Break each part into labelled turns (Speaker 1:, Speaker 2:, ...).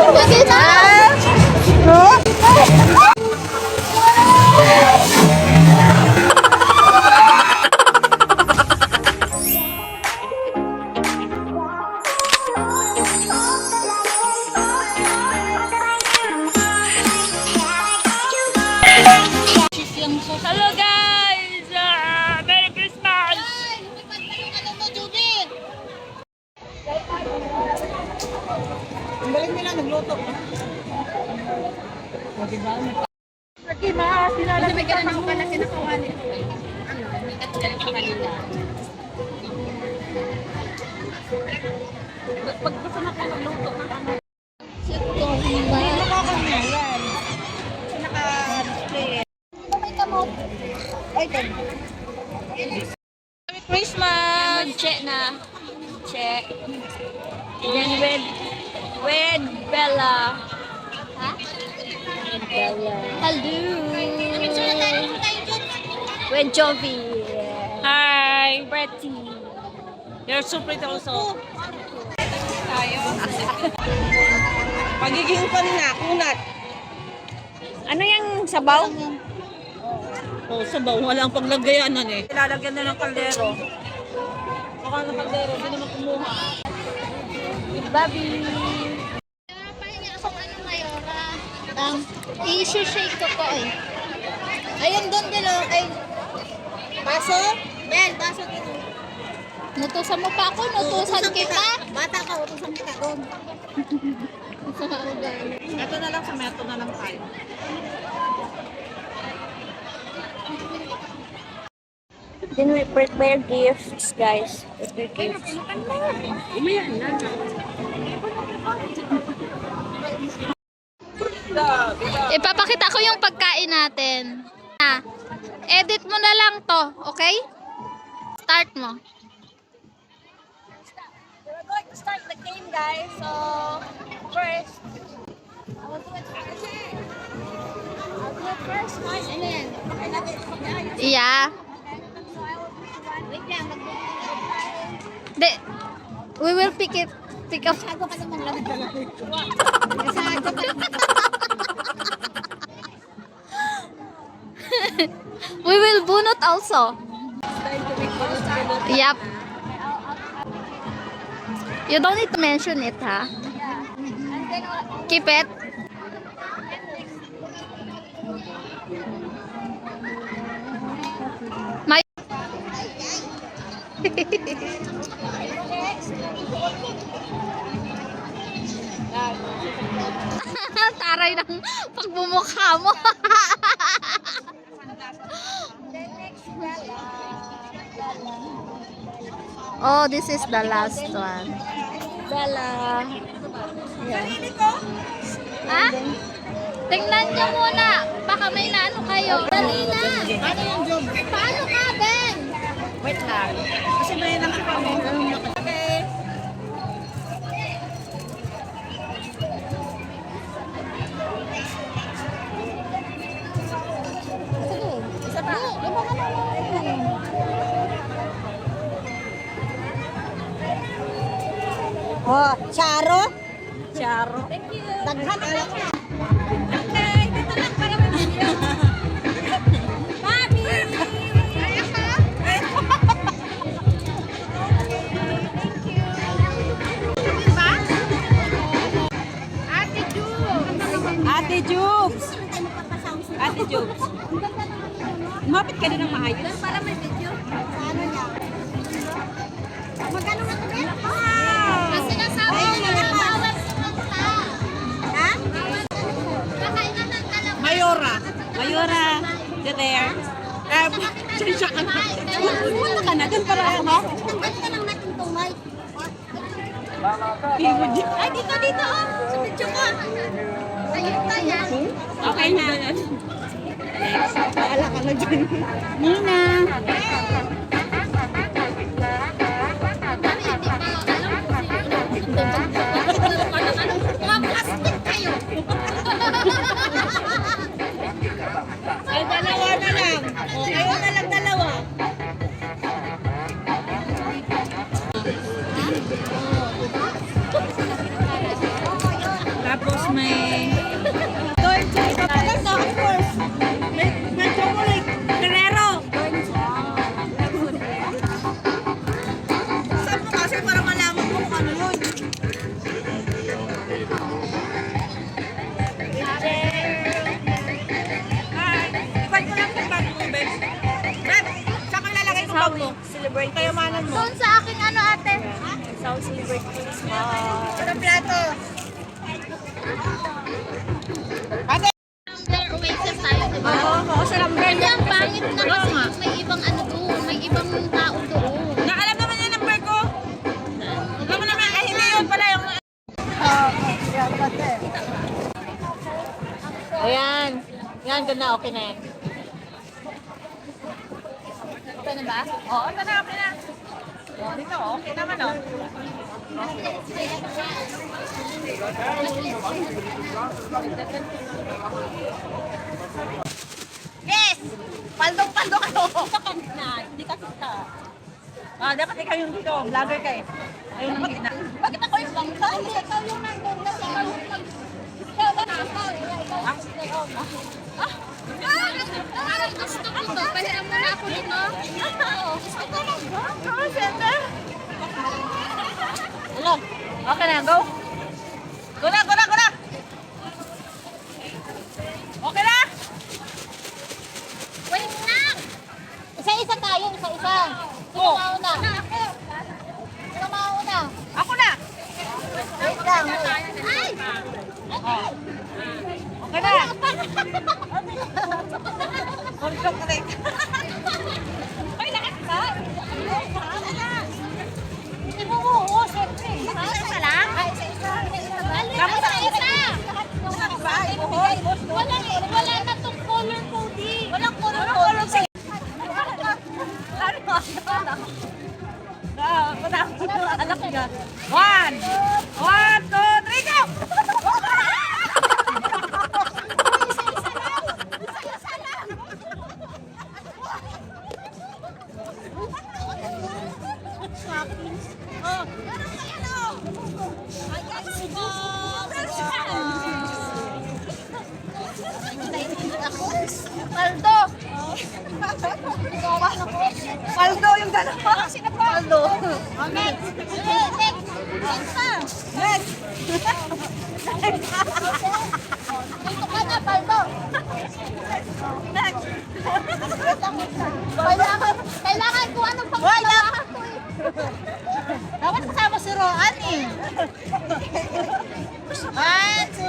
Speaker 1: Lagi na!
Speaker 2: Hello guys! Merry Christmas!
Speaker 3: Ang galing nila, nagluto. Lagi ma, sinalagay ka na pala kinakawali. Pag gusto na kayo nagluto ng ano. Hindi nakakanyayan. Naka-display. Ay, Merry Christmas!
Speaker 2: Check na. Check. Then with Bella.
Speaker 1: Ha?
Speaker 2: Bella.
Speaker 1: Hello!
Speaker 2: With Jovi. Hi, Betty.
Speaker 3: You're so pretty also. Tayo. Pagiging kunat.
Speaker 2: Ano yung sabaw?
Speaker 3: Oh, sabaw. Walang paglagayanan eh. Ilalagyan na ng kaldero. Baka ng kaldero, hindi naman kumuha.
Speaker 2: With Bobby.
Speaker 1: Pahinga akong ano Mayora. I-shake ko po eh. Ayun doon dilo. Ay. Baso? Ben, baso dito. Nutusan mo pa ako, nutusan kita. Bata ka, utusan kita doon.
Speaker 3: Ito na lang sa meto na lang tayo.
Speaker 2: Then we prepare gifts, guys. Prepare gifts.
Speaker 1: Ipapakita ko yung pagkain natin. Edit mo na lang to, okay? Start mo.
Speaker 2: We're going to start the game, guys. So, first, I will do it first. I'll do it first. And then,
Speaker 1: Yeah.
Speaker 2: wait lang,
Speaker 1: De, we will pick up.
Speaker 2: Masyado ka namang lamig.
Speaker 1: We will bunot also. Yep. You don't need to mention it, ha? Keep it. My taray ng pagbumukha mo. Oh, this is the last one.
Speaker 2: Bella.
Speaker 1: Ha? Tingnan nyo muna. Baka may naano kayo. Dali na.
Speaker 3: Ano yung job?
Speaker 1: Paano ka, Ben?
Speaker 3: Wait lang. Kasi may naman kami. Okay.
Speaker 1: Isa pa.
Speaker 3: Oh, Charo? Charo. Daghan na lang.
Speaker 2: Okay, dito lang para may video. Mami!
Speaker 1: Kaya ka? Ate Ju.
Speaker 3: Ate Jubes. Ate Jubes. Mapit ka din ng maayos.
Speaker 1: Para may video. Ano niya? Magkano nga ito? Kasi nasabi niya, bawal sumunta. Ha? Kakain na ng alam.
Speaker 3: Mayora. Mayora. You there? Siya ka na. Punta ka na. Doon para ako, no?
Speaker 1: Tanggal ka lang natin tumay.
Speaker 2: Ay, dito, dito, oh. Sa video ka.
Speaker 1: Ayun na yan.
Speaker 3: Okay na. Next. Paala ka na dyan. Nina.
Speaker 1: Mga plastic kayo.
Speaker 3: Ay, dalawa na lang. O, kayo na lang dalawa. Tapos, may... Maganda, of course. May chocolate. Ferrero. Sabi mo kasi para malaman mo kung ano yun. Ipan ko lang yung bag mo, Beb. Beb, saan ko ilalagay yung bag mo?
Speaker 2: Celebrate
Speaker 3: Kayamanan mo.
Speaker 1: Doon sa aking ano ate.
Speaker 2: So, celebrate Christmas.
Speaker 3: Anong plato? Ate!
Speaker 1: There, Oasis tayo, di ba?
Speaker 3: Oo, sa number.
Speaker 1: Hindi, ang pangit na kasi may ibang ano doon, may ibang tao doon.
Speaker 3: Naalam naman yung number ko. Alam mo naman, ay hindi yun pala yung... Ayan. Yan, ganda. Okay na yan. Okay na ba? Oo, okay na, okay na. Oh, dito, okay naman, oh. Yes! Paldong-paldo kayo! Sa na, hindi ka kita. Ah, dapat ikaw yung dito, vlogger ka eh. Ayun ang gitna. Bakit ako yung bangka? Hindi, ikaw yung nandun na ikaw yung ikaw ba na ako?
Speaker 1: Parang gusto ko to, pahiram mo na ako dito. Gusto ko lang ba?
Speaker 3: Oh, center. Hello. Okay na, go. Go na, go na, go na. Okay na?
Speaker 1: Wait lang! Isa-isa tayo, isa-isa. Sino
Speaker 3: Oh.
Speaker 1: mauna? Sino mauna?
Speaker 3: Ako na.
Speaker 1: Wait lang. Ay!
Speaker 3: Oh. Okay na. Correct. Ay, lakas ka.
Speaker 1: Hindi mo oo, syempre. Isa-isa lang? Ay, isa-isa.
Speaker 3: Dapat
Speaker 1: Isa-isa. Wala na tong color coding.
Speaker 3: Walang color. Sige. Anak ka. 1, 2, 3, go!
Speaker 1: Paldo!
Speaker 3: Paldo yung dalawa. Sino Paldo?
Speaker 1: Next! Next na!
Speaker 3: Next!
Speaker 1: Dito ka na, Paldo!
Speaker 3: Next!
Speaker 1: Kailangan ko anong pangkalahan ko eh.
Speaker 3: Dapat kasama si Roan eh. 1, 2, 3.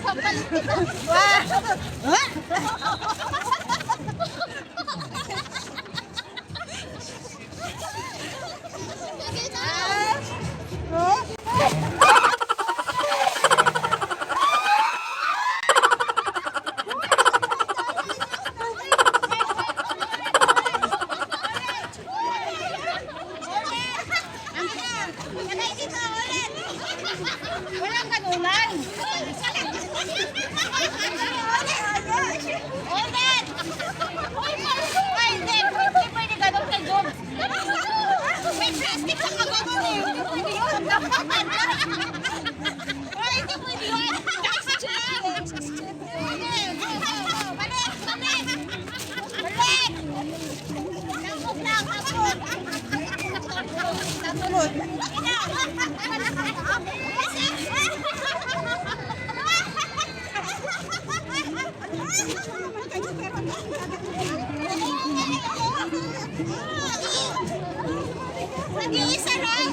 Speaker 1: Kapalit kita. Sige na.
Speaker 3: Walang kanulan.
Speaker 1: Ulit! Ay, hindi. Pwede ganun kay John. May plastic sa kaganon eh. Hindi yun. Ay, hindi pwede yun. Balik! Tapos lang, tapos. Nag-iisa lang.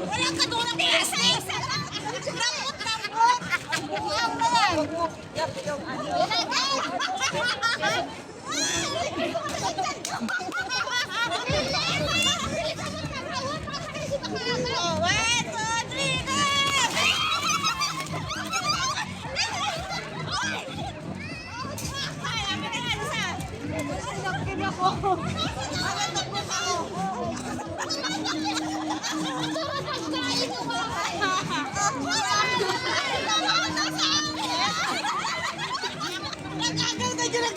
Speaker 1: Walang kadulang plastic. Ramot. Ang lang. Nag-agaw ka dyan.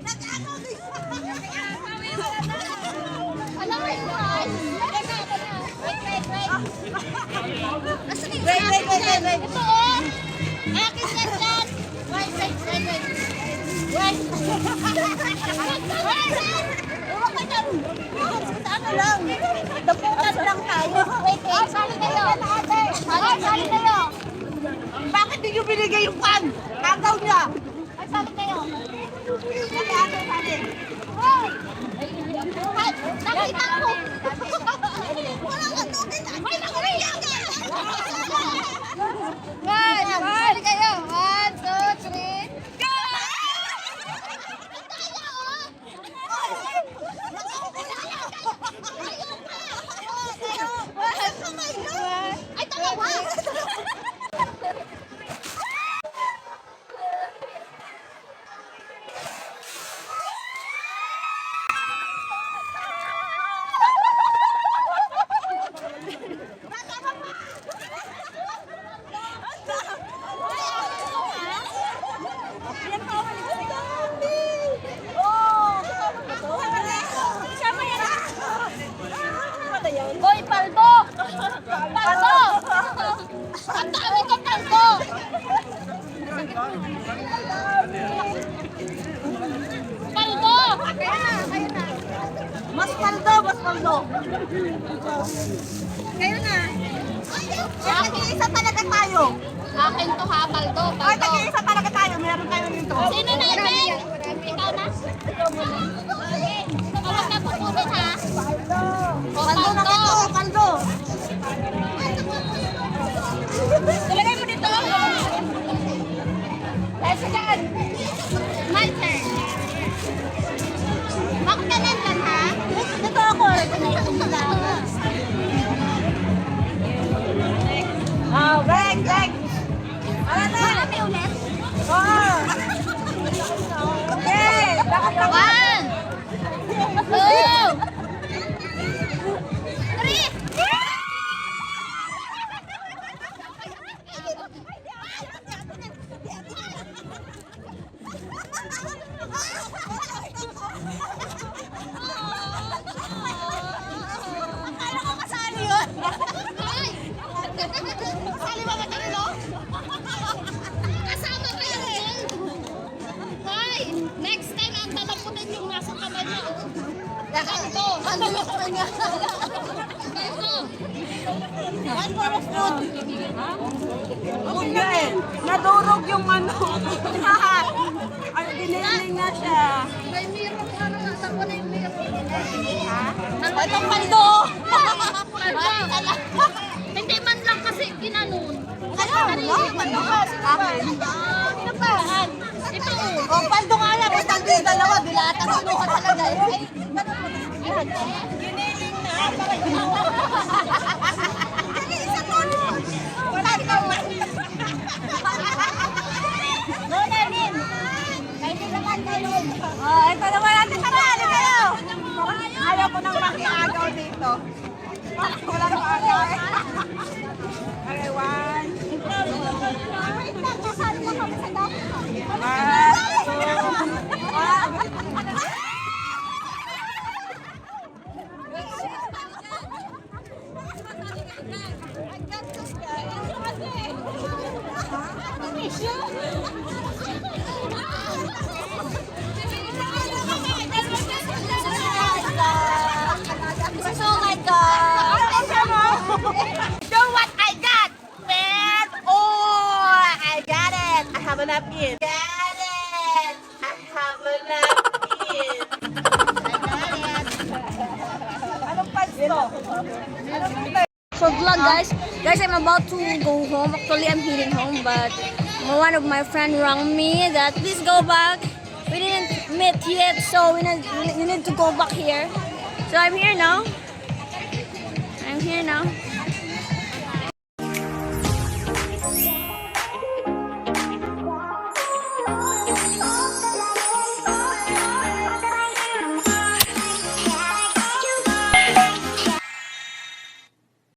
Speaker 1: Nag-agaw ka dyan. Asan yung
Speaker 3: Wait, wait, wait, wait, wait.
Speaker 1: Ito oh! Akin yan dyan! Wait.
Speaker 3: Huwag ka dyan. Ano lang. Daputan lang tayo.
Speaker 1: Wait. Sali kayo! Sali kayo!
Speaker 3: Bakit di nyo binigay yung pan? Agaw niya.
Speaker 1: Ay, sali kayo!
Speaker 3: Sali, agaw, sali.
Speaker 1: Ay, nakita ko! Wala ka tubig! Ay, nakuliyan ka! Sali kayo! 1, 2, 3. Go! Ay, dalawa! Hoy, paldo! Paldo! Ang dami kong paldo! Paldo! Kayo na.
Speaker 3: Mas paldo, mas paldo.
Speaker 1: Kayo na.
Speaker 3: Tag-iisa talaga tayo.
Speaker 1: Akin to ha, paldo.
Speaker 3: Ay, tag-iisa talaga tayo. Meron tayo nito.
Speaker 1: Sino na, Ibeng? Ikaw na? Huwag na pupunin ha. O,
Speaker 3: Paldo na ito, paldo.
Speaker 1: Ilagay mo dito. Let's go. My turn. Bakit ka nandun ha?
Speaker 3: Dito ako. Break. Ano na?
Speaker 1: Marami ulit.
Speaker 3: Oh. Okay. Dapat lang.
Speaker 1: 1, 2, 3.
Speaker 3: Akala ko kasali yun.
Speaker 1: Ay! Kasali ba matalino? Kasama ka yan! Hoy! Next time, ang dalaputin yung nasa kamay niyo. Ganto! Ganto!
Speaker 3: One more of food. Food na eh. Nadurog yung ano. Ay, diniling na siya.
Speaker 1: May mirror ka na nasa ko na yung mirror.
Speaker 3: Itong paldo.
Speaker 1: Paldo! Hindi man lang kasi ginanon.
Speaker 3: Paldo ka. Akin.
Speaker 1: Ito pa. Ito.
Speaker 3: Oh, paldo nga lang. Basta yung dalawa. Bilatan kinuha talaga. Giniling na. Isa to. Wala ka.
Speaker 1: No, Lenin. Kayo naman kayo.
Speaker 3: Oh, ito naman natin. Tara, ano kayo? Ayaw ko nang makiagaw dito. Wala nang agaw eh. Okay, 1.
Speaker 1: Wait lang, kasali mo kami sa dami.
Speaker 3: Oh my God! Know what I got, man? Oh, I got it. I have a napkin. Got it. I have a napkin. Anong pants to?
Speaker 2: So vlog guys, I'm about to go home. Actually, I'm heading home, but one of my friend rang me that please go back. We didn't meet yet, so we need to go back here. So I'm here now.